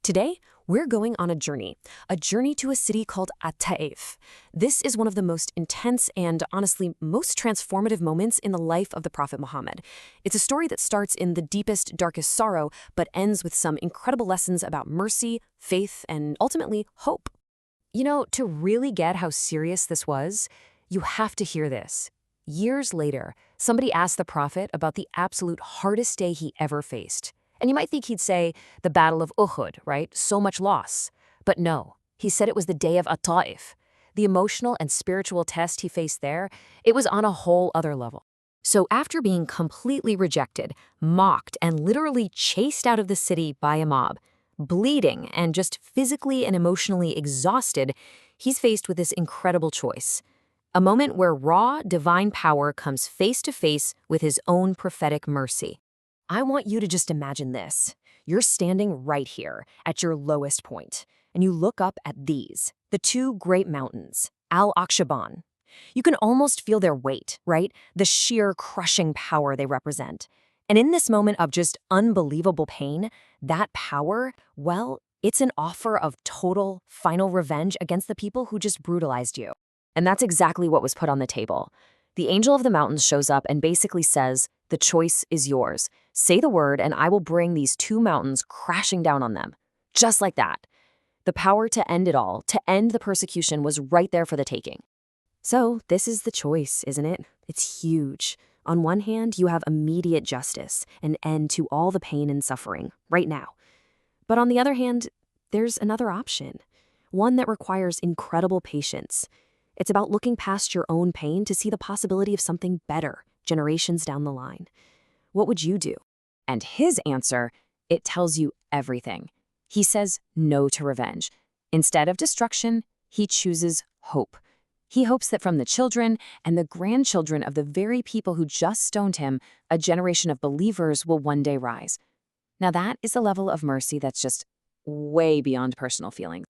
Today, we're going on a journey to a city called At-Taaif. This is one of the most intense and, honestly, most transformative moments in the life of the Prophet Muhammad. It's a story that starts in the deepest, darkest sorrow, but ends with some incredible lessons about mercy, faith, and ultimately, hope. You know, to really get how serious this was, you have to hear this. Years later, somebody asked the Prophet about the absolute hardest day he ever faced. And you might think he'd say, the Battle of Uhud, right? So much loss. But no, he said it was the day of At-Taaif. The emotional and spiritual test he faced there, it was on a whole other level. So after being completely rejected, mocked, and literally chased out of the city by a mob, bleeding and just physically and emotionally exhausted, he's faced with this incredible choice. A moment where raw, divine power comes face to face with his own prophetic mercy. I want you to just imagine this. You're standing right here at your lowest point, and you look up at these, the two great mountains, al-Akshaban. You can almost feel their weight, right? The sheer crushing power they represent. And in this moment of just unbelievable pain, that power, well, it's an offer of total, final revenge against the people who just brutalized you. And that's exactly what was put on the table. The angel of the mountains shows up and basically says, the choice is yours. Say the word and I will bring these two mountains crashing down on them. Just like that. The power to end it all, to end the persecution, was right there for the taking. So this is the choice, isn't it? It's huge. On one hand, you have immediate justice, an end to all the pain and suffering, right now. But on the other hand, there's another option. One that requires incredible patience. It's about looking past your own pain to see the possibility of something better, generations down the line. What would you do? And his answer, it tells you everything. He says no to revenge. Instead of destruction, he chooses hope. He hopes that from the children and the grandchildren of the very people who just stoned him, a generation of believers will one day rise. Now that is a level of mercy that's just way beyond personal feelings.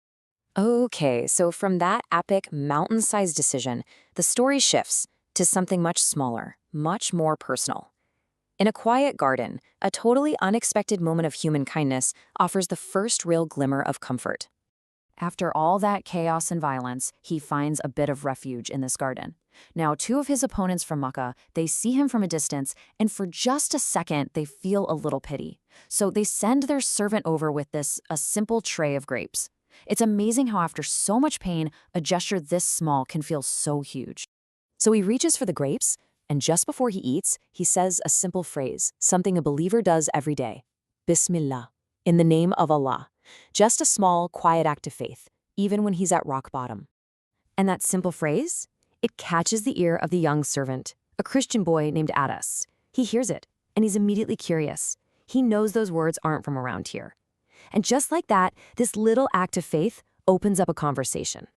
Okay, so from that epic mountain-sized decision, the story shifts to something much smaller, much more personal. In a quiet garden, a totally unexpected moment of human kindness offers the first real glimmer of comfort. After all that chaos and violence, he finds a bit of refuge in this garden. Now, two of his opponents from Makkah, they see him from a distance, and for just a second, they feel a little pity. So they send their servant over with a simple tray of grapes. It's amazing how after so much pain, a gesture this small can feel so huge. So he reaches for the grapes, and just before he eats, he says a simple phrase, something a believer does every day. Bismillah, in the name of Allah. Just a small, quiet act of faith, even when he's at rock bottom. And that simple phrase? It catches the ear of the young servant, a Christian boy named Adas. He hears it, and he's immediately curious. He knows those words aren't from around here. And just like that, this little act of faith opens up a conversation.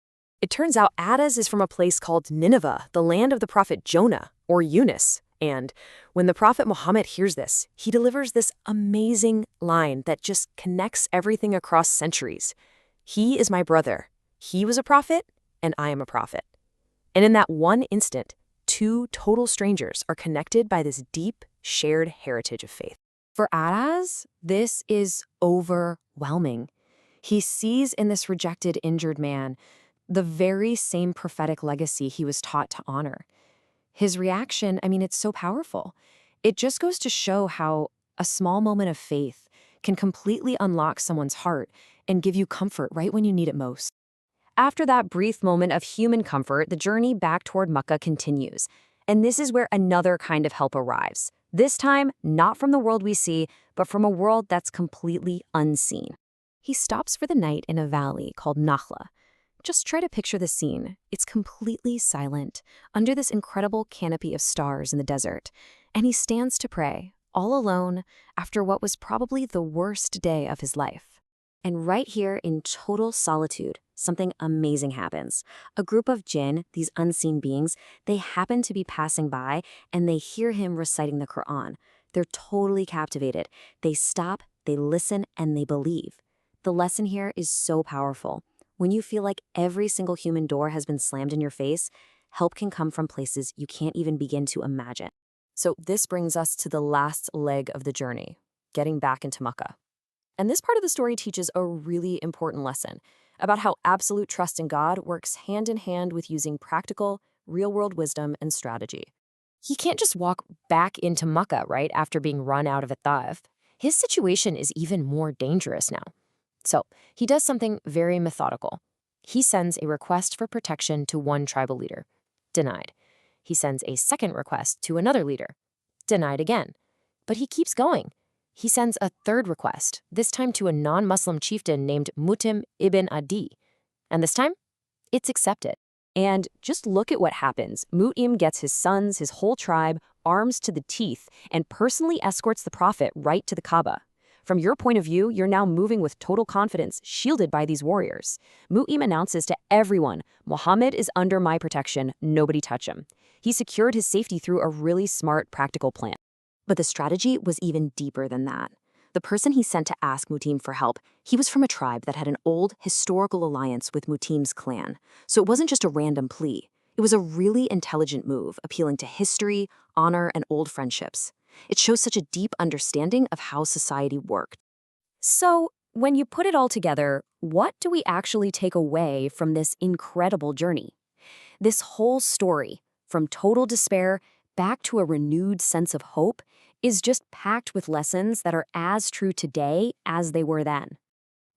It turns out Adas is from a place called Nineveh, the land of the prophet Jonah, or Yunus. And when the Prophet Muhammad hears this, he delivers this amazing line that just connects everything across centuries. He is my brother. He was a prophet, and I am a prophet. And in that one instant, two total strangers are connected by this deep, shared heritage of faith. For Adas, this is overwhelming. He sees in this rejected, injured man the very same prophetic legacy he was taught to honor. His reaction, it's so powerful. It just goes to show how a small moment of faith can completely unlock someone's heart and give you comfort right when you need it most. After that brief moment of human comfort, the journey back toward Makkah continues. And this is where another kind of help arrives. This time, not from the world we see, but from a world that's completely unseen. He stops for the night in a valley called Nakhla. Just try to picture the scene. It's completely silent, under this incredible canopy of stars in the desert. And he stands to pray, all alone, after what was probably the worst day of his life. And right here in total solitude, something amazing happens. A group of jinn, these unseen beings, they happen to be passing by and they hear him reciting the Quran. They're totally captivated. They stop, they listen, and they believe. The lesson here is so powerful. When you feel like every single human door has been slammed in your face, help can come from places you can't even begin to imagine. So this brings us to the last leg of the journey, getting back into Makkah. And this part of the story teaches a really important lesson about how absolute trust in God works hand in hand with using practical, real-world wisdom and strategy. He can't just walk back into Makkah, right, after being run out of At-Taaif. His situation is even more dangerous now. So he does something very methodical. He sends a request for protection to one tribal leader. Denied. He sends a second request to another leader. Denied again. But he keeps going. He sends a third request, this time to a non-Muslim chieftain named Mutim ibn Adi. And this time, it's accepted. And just look at what happens. Mutim gets his sons, his whole tribe, arms to the teeth, and personally escorts the prophet right to the Kaaba. From your point of view, you're now moving with total confidence, shielded by these warriors. Mu'im announces to everyone, Muhammad is under my protection, nobody touch him. He secured his safety through a really smart, practical plan. But the strategy was even deeper than that. The person he sent to ask Mutim for help, he was from a tribe that had an old, historical alliance with Mutim's clan. So it wasn't just a random plea. It was a really intelligent move, appealing to history, honor, and old friendships. It shows such a deep understanding of how society worked. So, when you put it all together, what do we actually take away from this incredible journey? This whole story, from total despair back to a renewed sense of hope, is just packed with lessons that are as true today as they were then.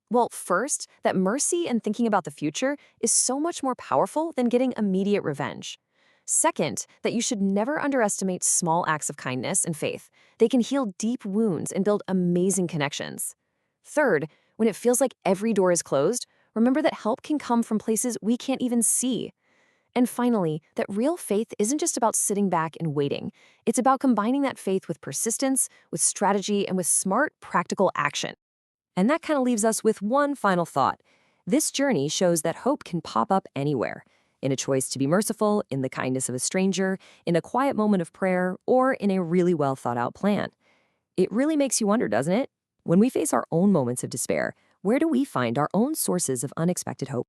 Well, first, that mercy and thinking about the future is so much more powerful than getting immediate revenge. Second, that you should never underestimate small acts of kindness and faith. They can heal deep wounds and build amazing connections. Third, when it feels like every door is closed, remember that help can come from places we can't even see. And finally, that real faith isn't just about sitting back and waiting. It's about combining that faith with persistence, with strategy, and with smart, practical action. And that kind of leaves us with one final thought. This journey shows that hope can pop up anywhere. In a choice to be merciful, in the kindness of a stranger, in a quiet moment of prayer, or in a really well thought out plan. It really makes you wonder, doesn't it? When we face our own moments of despair, where do we find our own sources of unexpected hope?